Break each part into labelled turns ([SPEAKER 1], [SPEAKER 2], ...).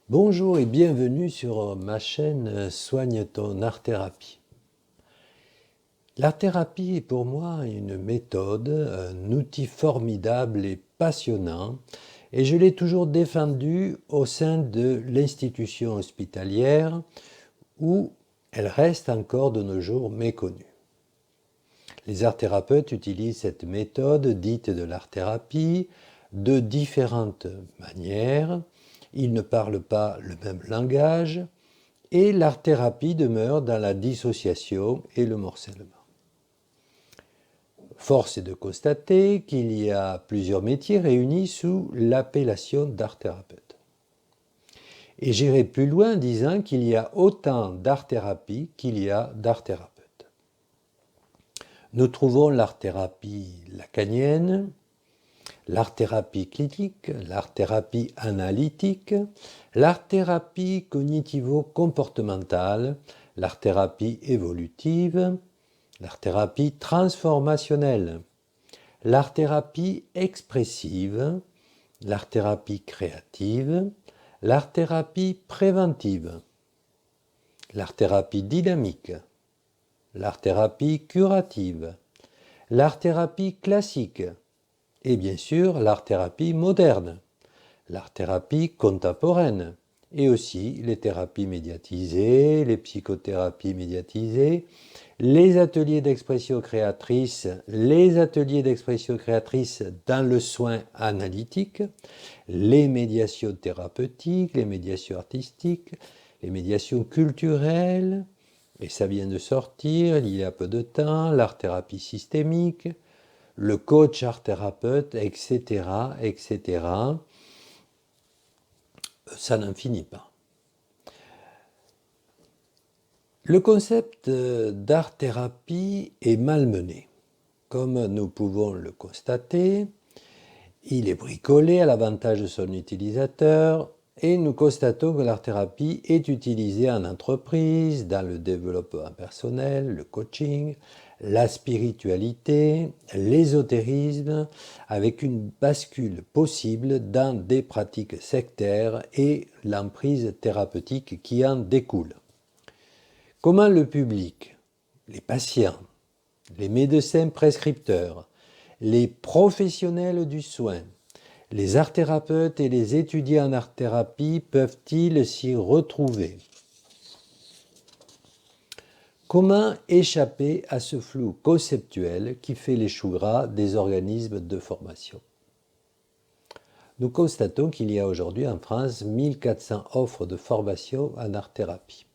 [SPEAKER 1] Bonjour et bienvenue sur ma chaîne Soigne ton art-thérapie. L'art-thérapie est pour moi une méthode, un outil formidable et passionnant, et je l'ai toujours défendu au sein de l'institution hospitalière où elle reste encore de nos jours méconnue. Les art-thérapeutes utilisent cette méthode dite de l'art-thérapie de différentes manières. Ils ne parlent pas le même langage et l'art-thérapie demeure dans la dissociation et le morcellement. Force est de constater qu'il y a plusieurs métiers réunis sous l'appellation d'art-thérapeute. Et j'irai plus loin en disant qu'il y a autant d'art-thérapie qu'il y a d'art-thérapeute. Nous trouvons l'art-thérapie lacanienne, l'art-thérapie clinique, l'art-thérapie analytique, l'art-thérapie cognitivo-comportementale, l'art-thérapie évolutive, l'art-thérapie transformationnelle, l'art-thérapie expressive, l'art-thérapie créative, l'art-thérapie préventive, l'art-thérapie dynamique, l'art-thérapie curative, l'art-thérapie classique et bien sûr l'art-thérapie moderne, l'art-thérapie contemporaine et aussi les thérapies médiatisées, les psychothérapies médiatisées, les ateliers d'expression créatrice, les ateliers d'expression créatrice dans le soin analytique, les médiations thérapeutiques, les médiations artistiques, les médiations culturelles, et ça vient de sortir il y a peu de temps, l'art-thérapie systémique, le coach art-thérapeute, etc., etc. Ça n'en finit pas. Le concept d'art-thérapie est malmené. Comme nous pouvons le constater, il est bricolé à l'avantage de son utilisateur et nous constatons que l'art-thérapie est utilisée en entreprise, dans le développement personnel, le coaching, la spiritualité, l'ésotérisme, avec une bascule possible dans des pratiques sectaires et l'emprise thérapeutique qui en découle. Comment le public, les patients, les médecins prescripteurs, les professionnels du soin, les art-thérapeutes et les étudiants en art-thérapie peuvent-ils s'y retrouver? Comment échapper à ce flou conceptuel qui fait les choux gras des organismes de formation? Nous constatons qu'il y a aujourd'hui en France 1400 offres de formation en art-thérapie.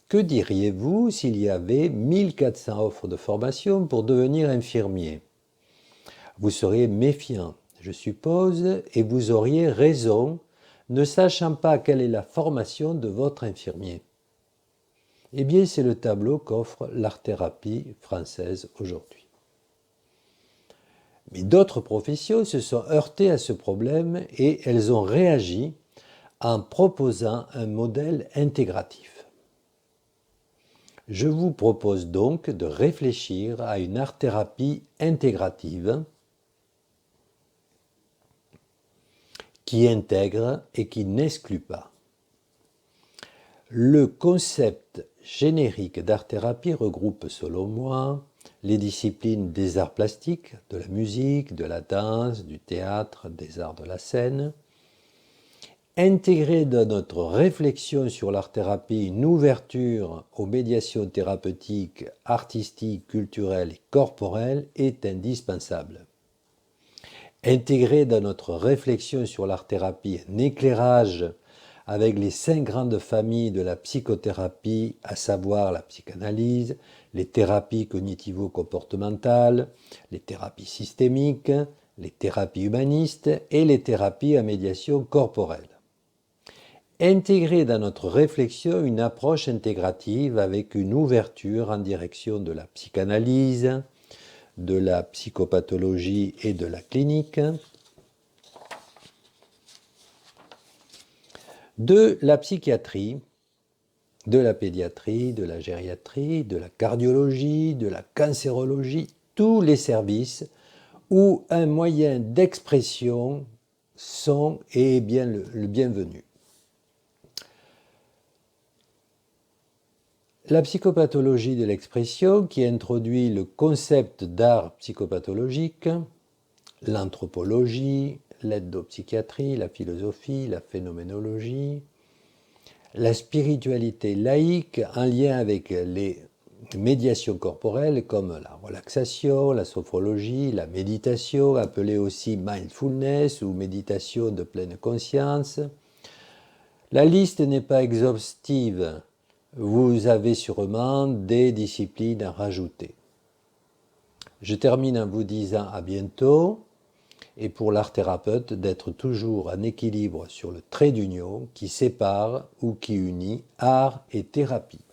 [SPEAKER 1] Que diriez-vous s'il y avait 1400 offres de formation pour devenir infirmier? Vous seriez méfiant, je suppose, et vous auriez raison, ne sachant pas quelle est la formation de votre infirmier. Eh bien, c'est le tableau qu'offre l'art-thérapie française aujourd'hui. Mais d'autres professions se sont heurtées à ce problème et elles ont réagi en proposant un modèle intégratif. Je vous propose donc de réfléchir à une art-thérapie intégrative qui intègre et qui n'exclut pas. Le concept générique d'art-thérapie regroupe, selon moi, les disciplines des arts plastiques, de la musique, de la danse, du théâtre, des arts de la scène. Intégrer dans notre réflexion sur l'art-thérapie une ouverture aux médiations thérapeutiques, artistiques, culturelles et corporelles est indispensable. Intégrer dans notre réflexion sur l'art-thérapie un éclairage avec les 5 grandes familles de la psychothérapie, à savoir la psychanalyse, les thérapies cognitivo-comportementales, les thérapies systémiques, les thérapies humanistes et les thérapies à médiation corporelle. Intégrer dans notre réflexion une approche intégrative avec une ouverture en direction de la psychanalyse, de la psychopathologie et de la clinique, de la psychiatrie, de la pédiatrie, de la gériatrie, de la cardiologie, de la cancérologie, tous les services où un moyen d'expression sont et est bien le bienvenu. La psychopathologie de l'expression qui introduit le concept d'art psychopathologique, l'anthropologie, l'ethopsychiatrie, la philosophie, la phénoménologie, la spiritualité laïque en lien avec les médiations corporelles comme la relaxation, la sophrologie, la méditation, appelée aussi mindfulness ou méditation de pleine conscience. La liste n'est pas exhaustive. Vous avez sûrement des disciplines à rajouter. Je termine en vous disant à bientôt et pour l'art thérapeute d'être toujours en équilibre sur le trait d'union qui sépare ou qui unit art et thérapie.